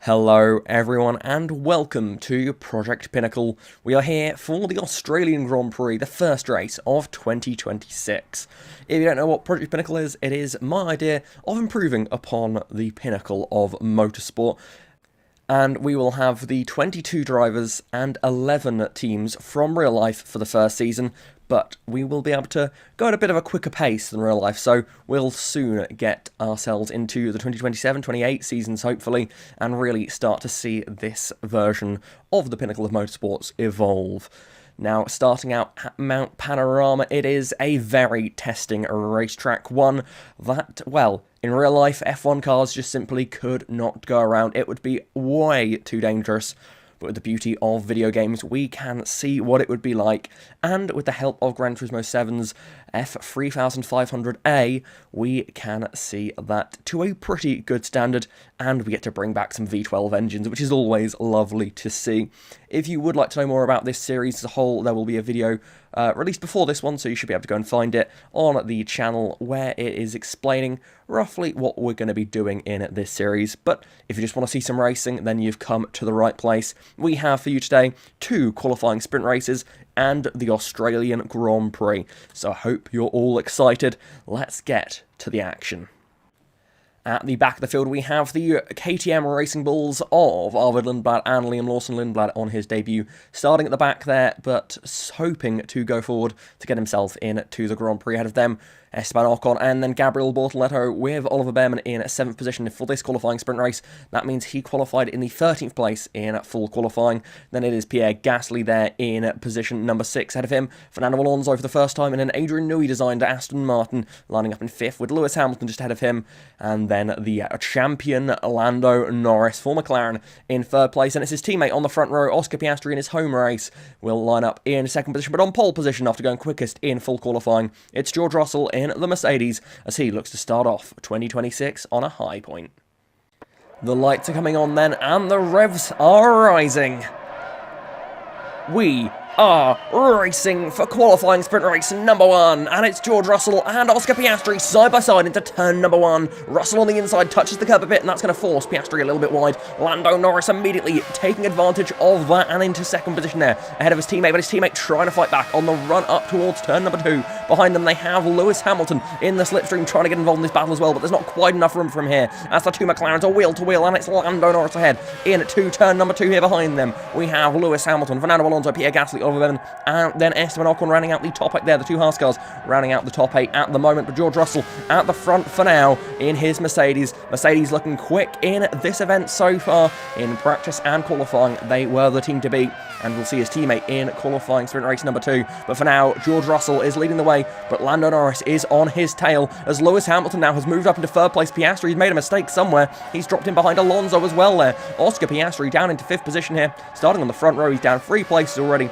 Hello everyone and welcome to Project Pinnacle. We are here for the Australian Grand Prix, the first race of 2026. If you don't know what Project Pinnacle is, it is my idea of improving upon the pinnacle of motorsport. And we will have the 22 drivers and 11 teams from real life for the first season, but we will be able to go at a bit of a quicker pace than real life, so we'll soon get ourselves into the 2027-28 seasons, hopefully, and really start to see this version of the pinnacle of motorsports evolve. Now, starting out at Mount Panorama, it is a very testing racetrack, one that, well, in real life, F1 cars just simply could not go around. It would be way too dangerous. But with the beauty of video games, we can see what it would be like, and with the help of Gran Turismo 7's F3500A, we can see that to a pretty good standard, and we get to bring back some V12 engines, which is always lovely to see. If you would like to know more about this series as a whole, there will be a video released before this one, so you should be able to go and find it on the channel where it is explaining roughly what we're going to be doing in this series. But if you just want to see some racing, then you've come to the right place. We have for you today 2 qualifying sprint races and the Australian Grand Prix. So I hope you're all excited. Let's get to the action. At the back of the field, we have the KTM Racing Bulls of Arvid Lindblad and Liam Lawson Lindblad on his debut, starting at the back there, but hoping to go forward to get himself into the Grand Prix ahead of them. Esteban Ocon and then Gabriel Bortoleto with Oliver Bearman in 7th position for this qualifying sprint race. That means he qualified in the 13th place in full qualifying. Then it is Pierre Gasly there in position number 6 ahead of him. Fernando Alonso for the first time in an Adrian Newey designed Aston Martin, lining up in 5th with Lewis Hamilton just ahead of him. And then the champion Lando Norris for McLaren in 3rd place. And it's his teammate on the front row, Oscar Piastri, in his home race, will line up in 2nd position, but on pole position after going quickest in full qualifying. It's George Russell in the Mercedes as he looks to start off 2026 on a high point. The lights are coming on then and the revs are rising. We are racing for qualifying sprint race number 1, and it's George Russell and Oscar Piastri side by side into turn number 1. Russell on the inside touches the curb a bit, and that's going to force Piastri a little bit wide. Lando Norris immediately taking advantage of that and into 2nd position there, ahead of his teammate, but his teammate trying to fight back on the run up towards turn number 2. Behind them they have Lewis Hamilton in the slipstream trying to get involved in this battle as well, but there's not quite enough room for him here, as the 2 McLarens are wheel to wheel, and it's Lando Norris ahead in to turn number 2 here behind them. We have Lewis Hamilton, Fernando Alonso, Pierre Gasly, Oliver Bearman, and then Esteban Ocon rounding out the top 8 there, the 2 Haas cars rounding out the top 8 at the moment, but George Russell at the front for now in his Mercedes. Mercedes looking quick in this event so far. In practice and qualifying, they were the team to beat, and we'll see his teammate in qualifying sprint race number 2. But for now, George Russell is leading the way, but Lando Norris is on his tail, as Lewis Hamilton now has moved up into 3rd place. Piastri's made a mistake somewhere. He's dropped in behind Alonso as well there. Oscar Piastri down into 5th position here, starting on the front row. He's down 3 places already.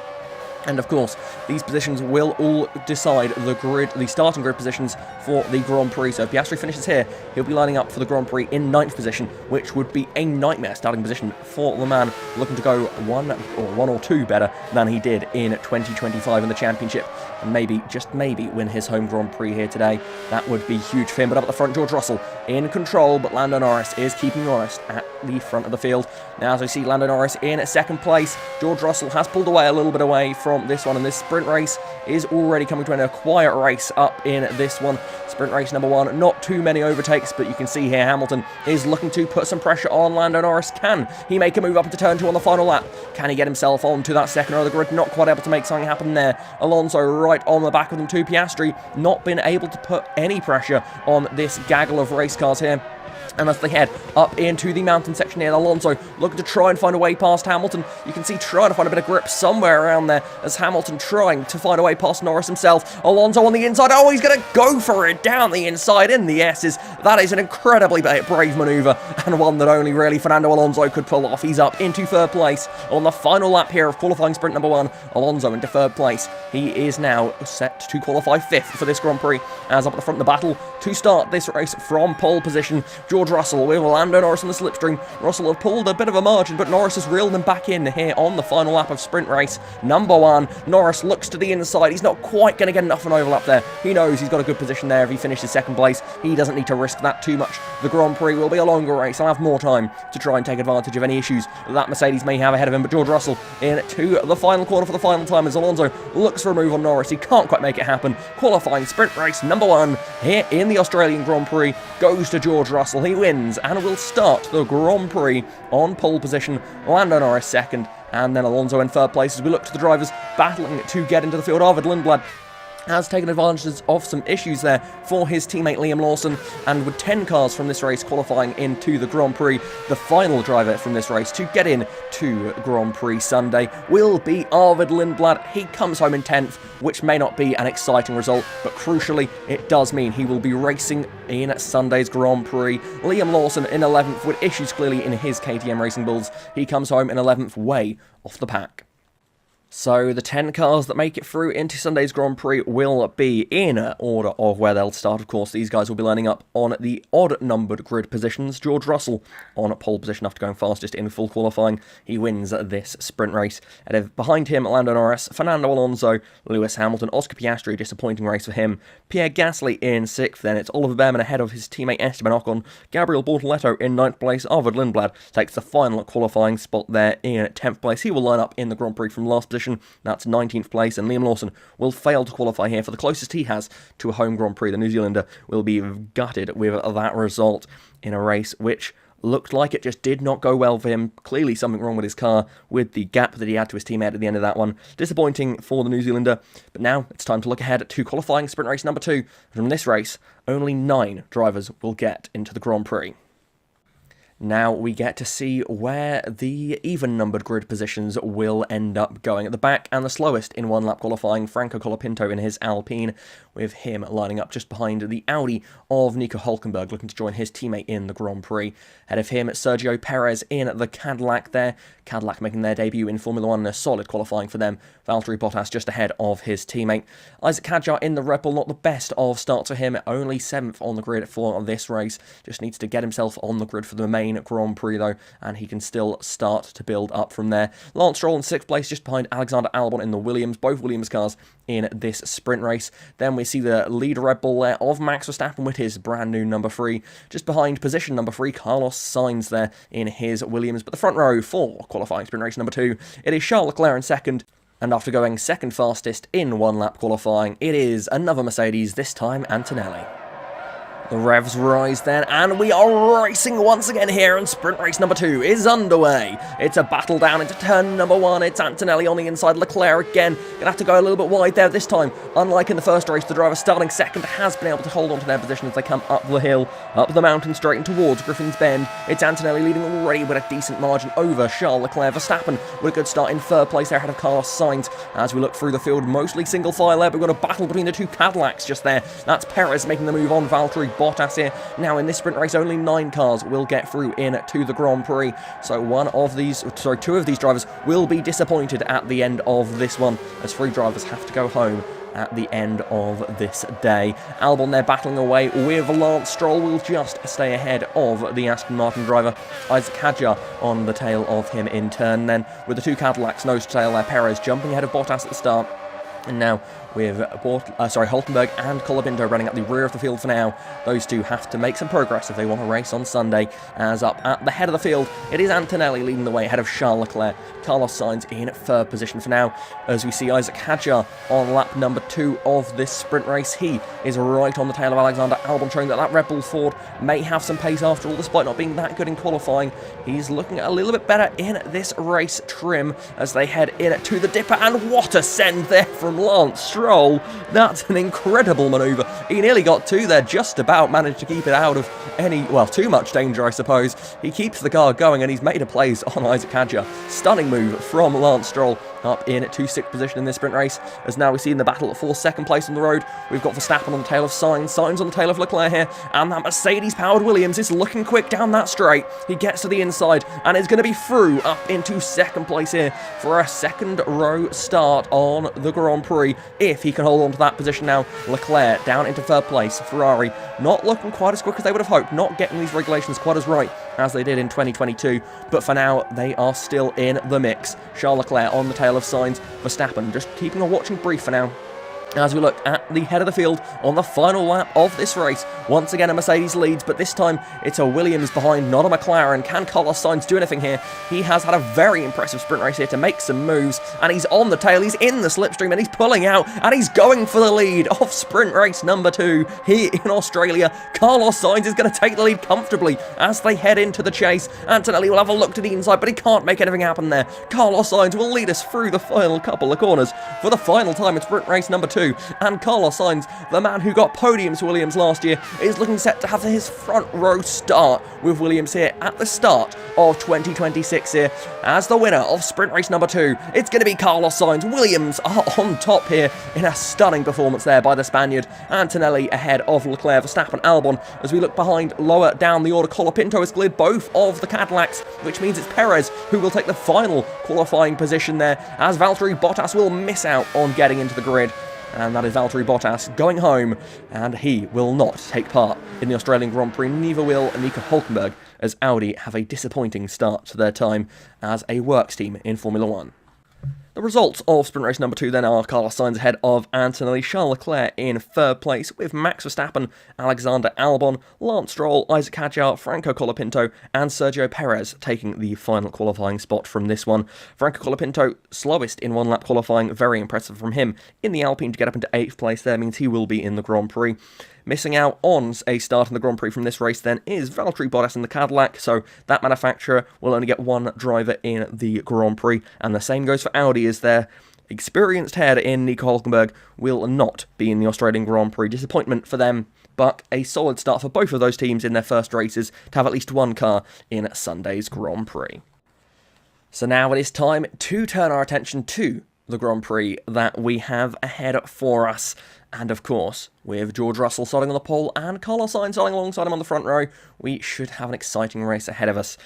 And of course, these positions will all decide the starting grid positions for the Grand Prix. So if Piastri finishes here, he'll be lining up for the Grand Prix in 9th position, which would be a nightmare starting position for the man looking to go one or two better than he did in 2025 in the championship. And maybe, just maybe, win his home Grand Prix here today. That would be huge for him. But up at the front, George Russell in control, but Lando Norris is keeping honest at the front of the field. Now, as we see Lando Norris in 2nd place, George Russell has pulled away a little bit away from this one, and this sprint race is already coming to a quiet race up in this one. Sprint race number 1, not too many overtakes, but you can see here Hamilton is looking to put some pressure on Lando Norris. Can he make a move up into turn 2 on the final lap? Can he get himself onto that 2nd row of the grid? Not quite able to make something happen there. Alonso right on the back of them too. Piastri not been able to put any pressure on this gaggle of race cars here. And as they head up into the mountain section here, Alonso looking to try and find a way past Hamilton. You can see trying to find a bit of grip somewhere around there as Hamilton trying to find a way past Norris himself. Alonso on the inside. Oh, he's going to go for it down the inside in the S's. That is an incredibly brave manoeuvre, and one that only really Fernando Alonso could pull off. He's up into 3rd place on the final lap here of qualifying sprint number 1. Alonso into 3rd place. He is now set to qualify 5th for this Grand Prix, as up at the front of the battle to start this race from pole position. George Russell with Lando Norris on the slipstream. Russell have pulled a bit of a margin, but Norris has reeled them back in here on the final lap of sprint race number 1. Norris looks to the inside. He's not quite going to get enough of an overlap there. He knows he's got a good position there if he finishes second place. He doesn't need to risk that too much. The Grand Prix will be a longer race. I'll have more time to try and take advantage of any issues that Mercedes may have ahead of him. But George Russell into the final corner for the final time as Alonso looks for a move on Norris. He can't quite make it happen. Qualifying sprint race number 1 here in the Australian Grand Prix goes to George Russell. He wins and will start the Grand Prix on pole position. Lando Norris second, and then Alonso in third place as we look to the drivers battling to get into the field. Arvid Lindblad has taken advantage of some issues there for his teammate Liam Lawson, and with 10 cars from this race qualifying into the Grand Prix, the final driver from this race to get in to Grand Prix Sunday will be Arvid Lindblad. He comes home in 10th, which may not be an exciting result, but crucially it does mean he will be racing in Sunday's Grand Prix. Liam Lawson in 11th with issues clearly in his KTM Racing Bulls. He comes home in 11th, way off the pack. So the 10 cars that make it through into Sunday's Grand Prix will be in order of where they'll start. Of course, these guys will be lining up on the odd-numbered grid positions. George Russell on pole position after going fastest in full qualifying. He wins this sprint race. And behind him, Lando Norris, Fernando Alonso, Lewis Hamilton, Oscar Piastri, disappointing race for him. Pierre Gasly in 6th. Then it's Oliver Behrman ahead of his teammate Esteban Ocon. Gabriel Bortoleto in 9th place. Arvid Lindblad takes the final qualifying spot there in 10th place. He will line up in the Grand Prix from last position. That's 19th place, and Liam Lawson will fail to qualify here for the closest he has to a home Grand Prix. The New Zealander will be gutted with that result in a race which looked like it just did not go well for him. Clearly something wrong with his car with the gap that he had to his teammate at the end of that one. Disappointing for the New Zealander, but now it's time to look ahead to qualifying sprint race number 2. From this race, only 9 drivers will get into the Grand Prix. Now we get to see where the even-numbered grid positions will end up going. At the back and the slowest in one-lap qualifying, Franco Colapinto in his Alpine, with him lining up just behind the Audi of Nico Hülkenberg, looking to join his teammate in the Grand Prix. Ahead of him, Sergio Perez in the Cadillac there. Cadillac making their debut in Formula 1 in a solid qualifying for them. Valtteri Bottas just ahead of his teammate. Isaac Hadjar in the Red Bull, not the best of starts for him, only 7th on the grid for this race. Just needs to get himself on the grid for the main Grand Prix though, and he can still start to build up from there. Lance Stroll in 6th place, just behind Alexander Albon in the Williams, both Williams cars in this sprint race. Then we see the lead Red Bull there of Max Verstappen with his brand new number 3, just behind position number 3, Carlos Sainz there in his Williams. But the front row for qualifying sprint race number 2, it is Charles Leclerc in 2nd. And after going 2nd fastest in one-lap qualifying, it is another Mercedes, this time Antonelli. The revs rise then, and we are racing once again here, and sprint race number 2 is underway. It's a battle down into turn number 1. It's Antonelli on the inside, Leclerc again. Gonna have to go a little bit wide there this time. Unlike in the first race, the driver starting 2nd has been able to hold on to their position as they come up the hill, up the mountain straight and towards Griffin's Bend. It's Antonelli leading already with a decent margin over Charles Leclerc. Verstappen with a good start in 3rd place there ahead of Carlos Sainz. As we look through the field, mostly single file there, but we've got a battle between the 2 Cadillacs just there. That's Perez making the move on Valtteri Bottas here. Now in this sprint race, only 9 cars will get through into the Grand Prix. So 2 of these drivers will be disappointed at the end of this one, as 3 drivers have to go home at the end of this day. Albon there battling away with Lance Stroll, will just stay ahead of the Aston Martin driver. Isaac Hadjar on the tail of him in turn then, with the 2 Cadillacs nose to tail there. Perez jumping ahead of Bottas at the start. And now with Hülkenberg and Colapinto running at the rear of the field for now. Those 2 have to make some progress if they want to race on Sunday. As up at the head of the field, it is Antonelli leading the way ahead of Charles Leclerc. Carlos Sainz in 3rd position for now, as we see Isaac Hadjar on lap number 2 of this sprint race. He is right on the tail of Alexander Albon, showing that Red Bull Ford may have some pace after all, despite not being that good in qualifying. He's looking a little bit better in this race trim as they head in to the dipper, and what a send there from Lance Stroll. That's an incredible manoeuvre. He nearly got 2 there, just about managed to keep it out of too much danger, I suppose. He keeps the car going, and he's made a place on Isaac Hadjar. Stunning move from Lance Stroll. up into 6th position in this sprint race, as now we see in the battle for 2nd place on the road, we've got Verstappen on the tail of Sainz on the tail of Leclerc here, and that Mercedes-powered Williams is looking quick down that straight. He gets to the inside, and is going to be through up into 2nd place here for a 2nd row start on the Grand Prix, if he can hold on to that position now. Leclerc down into 3rd place. Ferrari not looking quite as quick as they would have hoped, not getting these regulations quite as right as they did in 2022, but for now they are still in the mix. Charles Leclerc on the tail of Sainz, Verstappen just keeping a watching brief for now. As we look at the head of the field on the final lap of this race, once again a Mercedes leads, but this time it's a Williams behind, not a McLaren. Can Carlos Sainz do anything here? He has had a very impressive sprint race here to make some moves, and he's on the tail, he's in the slipstream, and he's pulling out, and he's going for the lead of sprint race number 2 here in Australia. Carlos Sainz is going to take the lead comfortably as they head into the chase. Antonelli will have a look to the inside, but he can't make anything happen there. Carlos Sainz will lead us through the final couple of corners for the final time in sprint race number 2. And Carlos Sainz, the man who got podiums for Williams last year, is looking set to have his front row start with Williams here at the start of 2026 here as the winner of sprint race number 2. It's going to be Carlos Sainz. Williams are on top here in a stunning performance there by the Spaniard. Antonelli ahead of Leclerc, Verstappen, Albon. As we look behind, lower down the order, Colapinto has cleared both of the Cadillacs, which means it's Perez who will take the final qualifying position there, as Valtteri Bottas will miss out on getting into the grid. And that is Valtteri Bottas going home, and he will not take part in the Australian Grand Prix. Neither will Nico Hülkenberg, as Audi have a disappointing start to their time as a works team in Formula 1. The results of sprint race number 2 then are Carlos Sainz ahead of Antonelli, Charles Leclerc in 3rd place, with Max Verstappen, Alexander Albon, Lance Stroll, Isaac Hadjar, Franco Colapinto, and Sergio Perez taking the final qualifying spot from this one. Franco Colapinto, slowest in one-lap qualifying, very impressive from him in the Alpine to get up into 8th place there, means he will be in the Grand Prix. Missing out on a start in the Grand Prix from this race then is Valtteri Bottas in the Cadillac, so that manufacturer will only get one driver in the Grand Prix, and the same goes for Audi, as their experienced head in Nico Hülkenberg will not be in the Australian Grand Prix. Disappointment for them, but a solid start for both of those teams in their first races to have at least one car in Sunday's Grand Prix. So now it is time to turn our attention to the Grand Prix that we have ahead for us. And of course, with George Russell starting on the pole and Carlos Sainz starting alongside him on the front row, we should have an exciting race ahead of us.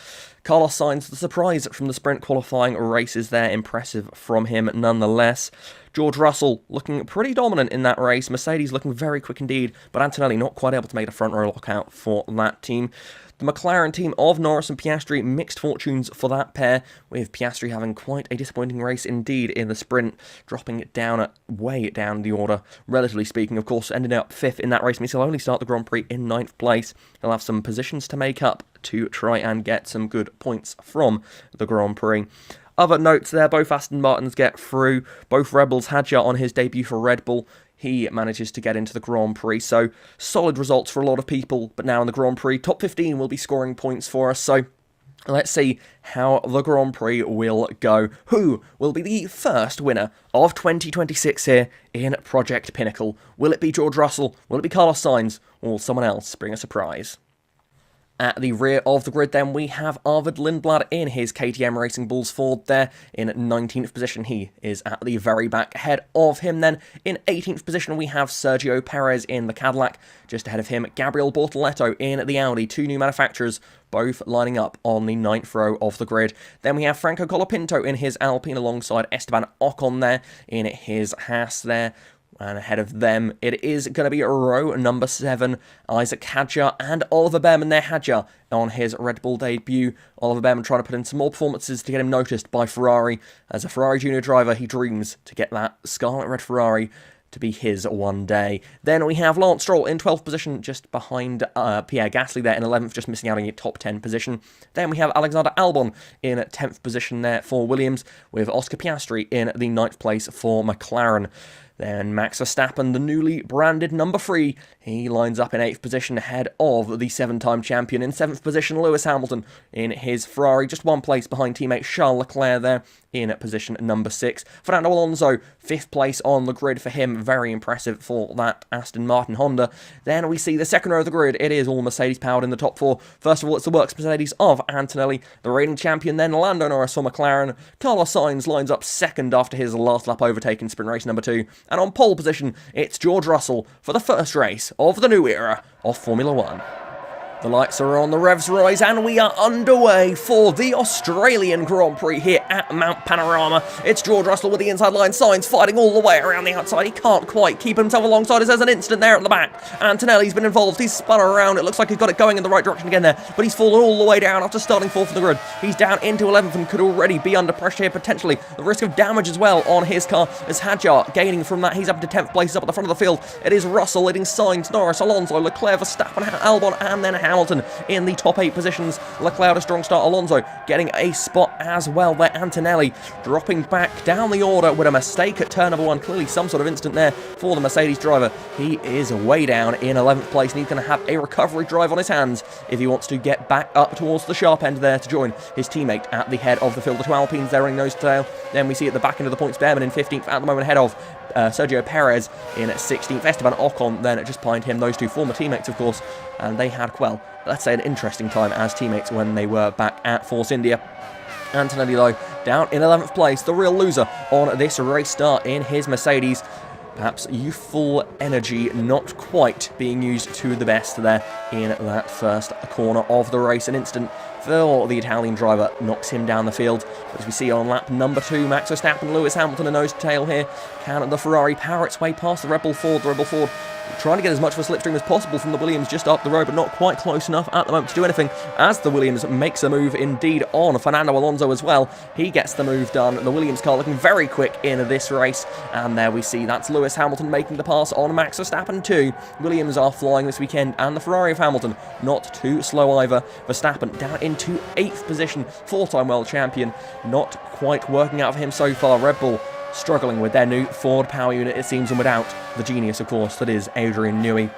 Carlos Sainz, the surprise from the sprint qualifying races there, impressive from him nonetheless. George Russell looking pretty dominant in that race. Mercedes looking very quick indeed, but Antonelli not quite able to make a front row lockout for that team. The McLaren team of Norris and Piastri, mixed fortunes for that pair, with Piastri having quite a disappointing race indeed in the sprint, dropping it down way down the order, relatively speaking. Of course, ending up 5th in that race means he'll only start the Grand Prix in 9th place. He'll have some positions to make up to try and get some good points from the Grand Prix. Other notes there, both Aston Martins get through, both Red Bulls. Hadjar on his debut for Red Bull, he manages to get into the Grand Prix, so solid results for a lot of people, but now in the Grand Prix, top 15 will be scoring points for us, so let's see how the Grand Prix will go. Who will be the first winner of 2026 here in Project Pinnacle? Will it be George Russell? Will it be Carlos Sainz? Or will someone else bring a surprise? At the rear of the grid then, we have Arvid Lindblad in his KTM Racing Bulls Ford there in 19th position. He is at the very back. Ahead of him then, in 18th position, we have Sergio Perez in the Cadillac. Just ahead of him, Gabriel Bortoleto in the Audi. Two new manufacturers, both lining up on the 9th row of the grid. Then we have Franco Colapinto in his Alpine alongside Esteban Ocon there in his Haas there. And ahead of them, it is going to be row number 7, Isaac Hadjar and Oliver Behrman there. Hadjar on his Red Bull debut. Oliver Behrman trying to put in some more performances to get him noticed by Ferrari. As a Ferrari junior driver, he dreams to get that scarlet red Ferrari to be his one day. Then we have Lance Stroll in 12th position, just behind Pierre Gasly there in 11th, just missing out on a top 10 position. Then we have Alexander Albon in 10th position there for Williams, with Oscar Piastri in the 9th place for McLaren. Then Max Verstappen, the newly branded number 3, he lines up in 8th position ahead of the 7-time champion. In 7th position, Lewis Hamilton in his Ferrari, just 1 place behind teammate Charles Leclerc there in position number 6. Fernando Alonso, 5th place on the grid for him, very impressive for that Aston Martin Honda. Then we see the second row of the grid, it is all Mercedes powered in the top 4. First of all, it's the works Mercedes of Antonelli, the reigning champion, then Lando Norris for McLaren. Carlos Sainz lines up second after his last lap overtake in sprint race number 2. And on pole position, it's George Russell for the first race of the new era of Formula 1. The lights are on, the revs rise, and we are underway for the Australian Grand Prix here at Mount Panorama. It's George Russell with the inside line, Sainz fighting all the way around the outside. He can't quite keep himself alongside as there's an incident there at the back. Antonelli's been involved, he's spun around, it looks like he's got it going in the right direction again there, but he's fallen all the way down after starting 4th in the grid. He's down into 11th and could already be under pressure here, potentially. The risk of damage as well on his car as Hadjar gaining from that. He's up to 10th place, up at the front of the field. It is Russell leading Sainz, Norris, Alonso, Leclerc, Verstappen, Albon, and then Hamilton in the top 8 positions. Leclerc a strong start, Alonso getting a spot as well there. Antonelli dropping back down the order with a mistake at turn number 1. Clearly some sort of incident there for the Mercedes driver. He is way down in 11th place and he's going to have a recovery drive on his hands if he wants to get back up towards the sharp end there to join his teammate at the head of the field. The 2 Alpines there running nose to tail. Then we see at the back end of the points, Behrman in 15th at the moment ahead of Sergio Perez in 16th. Esteban Ocon then just behind him. Those 2 former teammates, of course, and they had, well, let's say an interesting time as teammates when they were back at Force India. Antonelli, though, down in 11th place, the real loser on this race start in his Mercedes. Perhaps youthful energy not quite being used to the best there in that first corner of the race. An instant for the Italian driver knocks him down the field. As we see on lap number 2, Max Verstappen, Lewis Hamilton a nose to tail here. Can the Ferrari power its way past the Red Bull Ford? The Red Bull Ford trying to get as much of a slipstream as possible from the Williams just up the road, but not quite close enough at the moment to do anything, as the Williams makes a move indeed on Fernando Alonso as well. He gets the move done. The Williams car looking very quick in this race, and there we see that's Lewis Hamilton making the pass on Max Verstappen too. Williams are flying this weekend, and the Ferrari of Hamilton not too slow either. Verstappen down into 8th position, 4-time world champion, not quite working out for him so far. Red Bull struggling with their new Ford power unit, it seems, and without the genius, of course, that is Adrian Newey.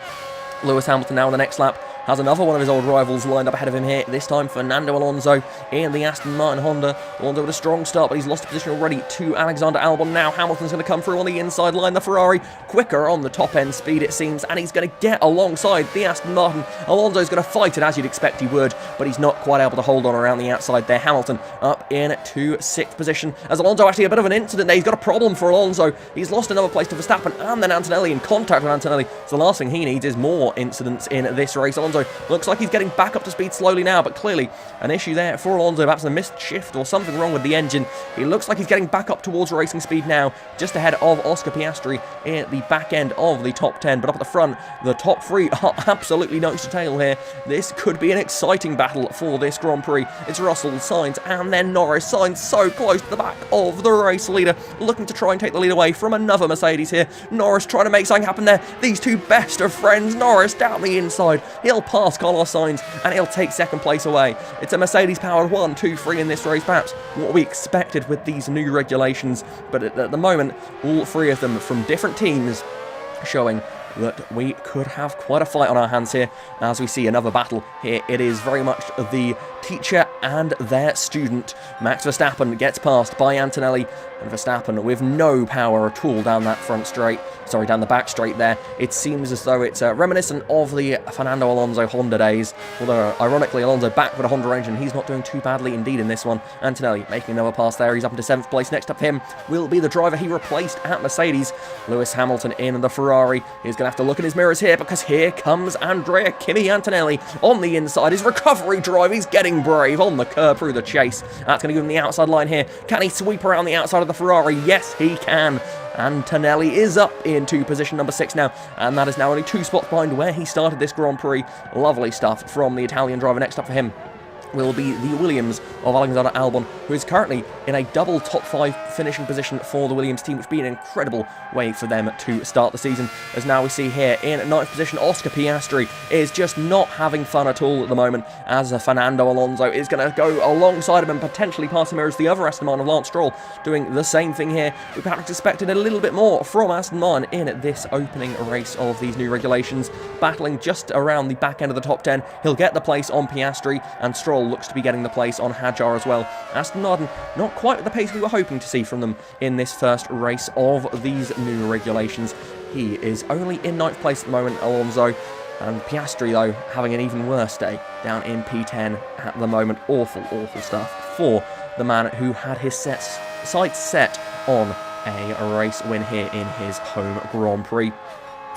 Lewis Hamilton now on the next lap has another one of his old rivals lined up ahead of him here, this time Fernando Alonso in the Aston Martin Honda. Alonso with a strong start, but he's lost position already to Alexander Albon. Now Hamilton's going to come through on the inside line. The Ferrari quicker on the top end speed, it seems, and he's going to get alongside the Aston Martin. Alonso's going to fight it as you'd expect he would, but he's not quite able to hold on around the outside there. Hamilton up in to 6th position as Alonso actually a bit of an incident there. He's got a problem for Alonso. He's lost another place to Verstappen and then Antonelli in contact with Antonelli. So the last thing he needs is more incidents in this race. Alonso looks like he's getting back up to speed slowly now, but clearly an issue there for Alonso, perhaps a missed shift or something wrong with the engine. He looks like he's getting back up towards racing speed now, just ahead of Oscar Piastri in the back end of the top 10, but up at the front, the top 3 are absolutely nose to tail here. This could be an exciting battle for this Grand Prix. It's Russell, Sainz, and then Norris. Sainz so close to the back of the race leader, looking to try and take the lead away from another Mercedes here. Norris trying to make something happen there. These 2 best of friends. Norris down the inside. He'll pass Carlos Sainz and he'll take 2nd place away. It's a Mercedes-powered 1, 2, 3 in this race, perhaps what we expected with these new regulations, but at the moment, all 3 of them from different teams showing that we could have quite a fight on our hands here as we see another battle here. It is very much the teacher and their student. Max Verstappen gets passed by Antonelli, and Verstappen with no power at all down that front straight. Sorry, down the back straight there. It seems as though it's reminiscent of the Fernando Alonso Honda days, although ironically Alonso back with a Honda engine, he's not doing too badly indeed in this one. Antonelli making another pass there, he's up into 7th place. Next up him will be the driver he replaced at Mercedes, Lewis Hamilton in the Ferrari. He's going to have to look in his mirrors here, because here comes Andrea Kimi Antonelli on the inside. His recovery drive, he's getting brave on the curb through the chase. That's going to give him the outside line here. Can he sweep around the outside of the Ferrari? Yes, he can. Antonelli is up into position number 6 now, and that is now only 2 spots behind where he started this Grand Prix. Lovely stuff from the Italian driver. Next up for him will be the Williams of Alexander Albon, who is currently in a double top 5 finishing position for the Williams team, which would be an incredible way for them to start the season. As now we see here in 9th position, Oscar Piastri is just not having fun at all at the moment, as Fernando Alonso is going to go alongside him and potentially pass him as the other Aston Martin of Lance Stroll, doing the same thing here. We perhaps expected a little bit more from Aston Martin in this opening race of these new regulations, battling just around the back end of the top 10. He'll get the place on Piastri, and Stroll looks to be getting the place on Hadjar as well. Aston Martin not quite at the pace we were hoping to see from them in this first race of these new regulations. He is only in 9th place at the moment, Alonso, and Piastri, though, having an even worse day down in P10 at the moment. Awful, awful stuff for the man who had his sights set on a race win here in his home Grand Prix.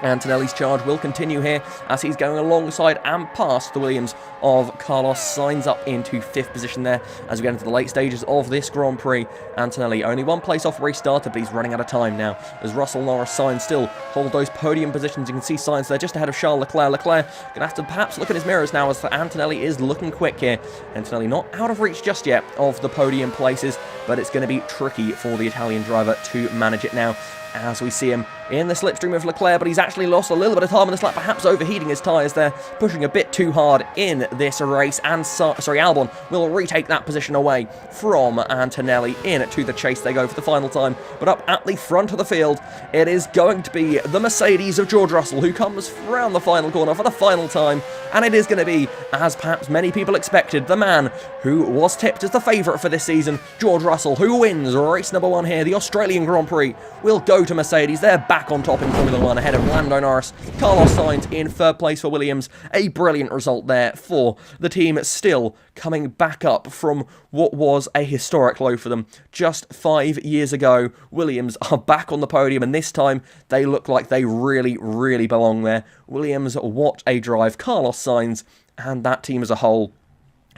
Antonelli's charge will continue here as he's going alongside and past the Williams of Carlos Sainz up into 5th position there as we get into the late stages of this Grand Prix. Antonelli only 1 place off where he started, but he's running out of time now as Russell, Norris, Sainz still hold those podium positions. You can see Sainz there just ahead of Charles Leclerc. Leclerc going to have to perhaps look at his mirrors now as Antonelli is looking quick here. Antonelli not out of reach just yet of the podium places, but it's going to be tricky for the Italian driver to manage it now as we see him in the slipstream of Leclerc, but he's actually lost a little bit of time on this lap, perhaps overheating his tyres there, pushing a bit too hard in this race, and Albon will retake that position away from Antonelli. Into the chase they go for the final time, but up at the front of the field, it is going to be the Mercedes of George Russell, who comes round the final corner for the final time, and it is going to be, as perhaps many people expected, the man who was tipped as the favourite for this season, George Russell, who wins race number 1 here, the Australian Grand Prix, will go to Mercedes. They're back on top in Formula 1 ahead of Lando Norris. Carlos Sainz in 3rd place for Williams. A brilliant result there for the team, still coming back up from what was a historic low for them just 5 years ago. Williams are back on the podium, and this time they look like they really, really belong there. Williams, what a drive. Carlos Sainz and that team as a whole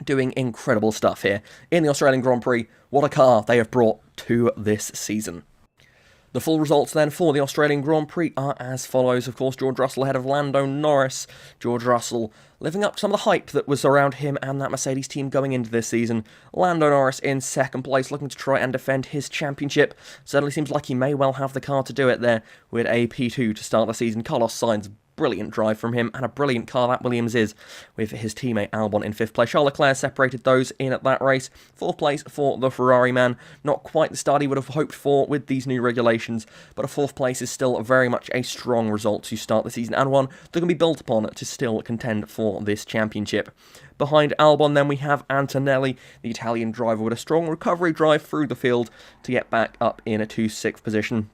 doing incredible stuff here in the Australian Grand Prix. What a car they have brought to this season. The full results then for the Australian Grand Prix are as follows. Of course, George Russell ahead of Lando Norris. George Russell living up to some of the hype that was around him and that Mercedes team going into this season. Lando Norris in 2nd place, looking to try and defend his championship. Certainly seems like he may well have the car to do it there with a P2 to start the season. Carlos Sainz, brilliant drive from him, and a brilliant car that Williams is, with his teammate Albon in 5th place. Charles Leclerc separated those in at that race. 4th place for the Ferrari man. Not quite the start he would have hoped for with these new regulations, but a 4th place is still very much a strong result to start the season, and one that can be built upon to still contend for this championship. Behind Albon then we have Antonelli, the Italian driver, with a strong recovery drive through the field to get back up into 6th position.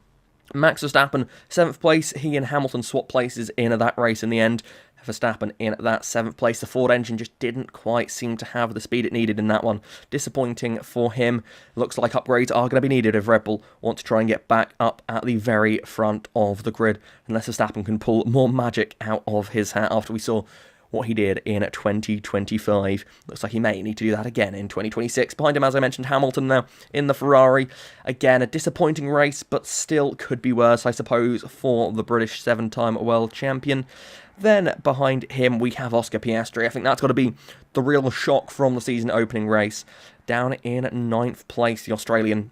Max Verstappen, 7th place. He and Hamilton swap places in that race in the end. Verstappen in that 7th place. The Ford engine just didn't quite seem to have the speed it needed in that one. Disappointing for him. Looks like upgrades are going to be needed if Red Bull want to try and get back up at the very front of the grid, unless Verstappen can pull more magic out of his hat after we saw what he did in 2025. Looks like he may need to do that again in 2026. Behind him, as I mentioned, Hamilton now in the Ferrari. Again, a disappointing race, but still could be worse, I suppose, for the British 7-time world champion. Then behind him, we have Oscar Piastri. I think that's got to be the real shock from the season opening race. Down in 9th place, the Australian.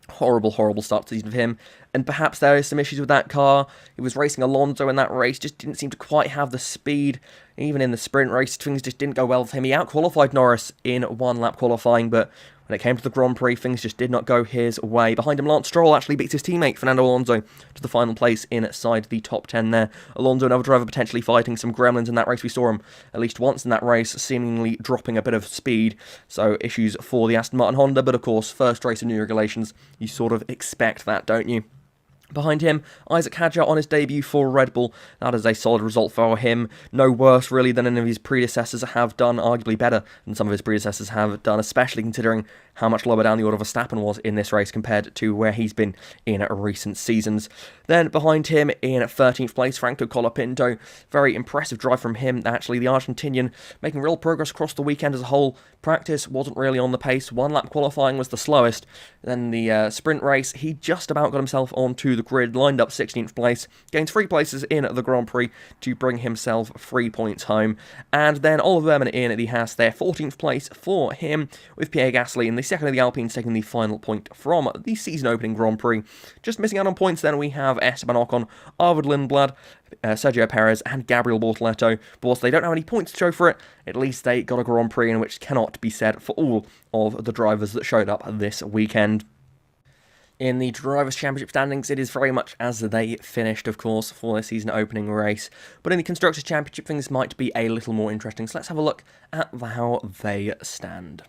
Horrible, horrible start to the season of him. And perhaps there is some issues with that car. He was racing Alonso in that race, just didn't seem to quite have the speed. Even in the sprint race, things just didn't go well for him. He out-qualified Norris in 1-lap qualifying, but when it came to the Grand Prix, things just did not go his way. Behind him, Lance Stroll actually beats his teammate, Fernando Alonso, to the final place inside the top 10 there. Alonso, another driver, potentially fighting some gremlins in that race. We saw him at least once in that race, seemingly dropping a bit of speed. So issues for the Aston Martin Honda, but of course, first race of new regulations, you sort of expect that, don't you? Behind him, Isaac Hadjar on his debut for Red Bull. That is a solid result for him. No worse, really, than any of his predecessors have done. Arguably better than some of his predecessors have done, especially considering how much lower down the order Verstappen was in this race compared to where he's been in recent seasons. Then behind him in 13th place, Franco Colapinto. Very impressive drive from him. Actually, the Argentinian making real progress across the weekend as a whole. Practice wasn't really on the pace. One lap qualifying was the slowest. Then the sprint race, he just about got himself onto the grid, lined up 16th place, gained 3 places in the Grand Prix to bring himself 3 points home. And then Oliver Behrman in the Haas there, 14th place for him, with Pierre Gasly in the second of the Alpines taking the final point from the season opening Grand Prix. Just missing out on points then we have Esteban Ocon, Arvid Lindblad, Sergio Perez and Gabriel Bortoleto, but whilst they don't have any points to show for it, at least they got a Grand Prix in which cannot be said for all of the drivers that showed up this weekend. In the Drivers' Championship standings, it is very much as they finished, of course, for their season opening race. But in the Constructors' Championship, things might be a little more interesting, so let's have a look at how they stand.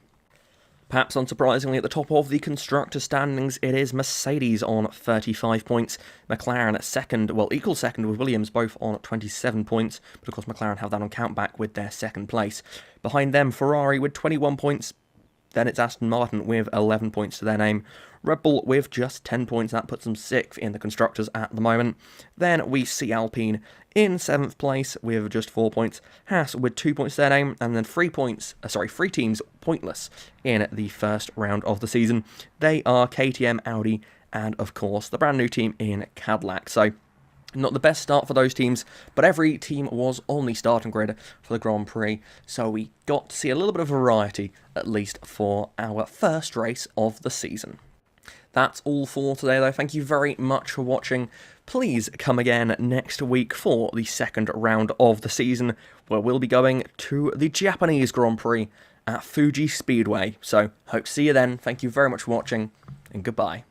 Perhaps unsurprisingly, at the top of the Constructors' standings, it is Mercedes on 35 points, McLaren at second, well, equal second with Williams, both on 27 points, but of course McLaren have that on countback with their second place. Behind them, Ferrari with 21 points, then it's Aston Martin with 11 points to their name. Red Bull with just 10 points, that puts them 6th in the Constructors at the moment. Then we see Alpine in 7th place with just 4 points. Haas with 2 points to their name, and then 3 teams pointless in the first round of the season. They are KTM, Audi, and of course the brand new team in Cadillac. So not the best start for those teams, but every team was on the starting grid for the Grand Prix, so we got to see a little bit of variety, at least for our first race of the season. That's all for today, though. Thank you very much for watching. Please come again next week for the second round of the season, where we'll be going to the Japanese Grand Prix at Fuji Speedway. So, hope to see you then. Thank you very much for watching, and goodbye.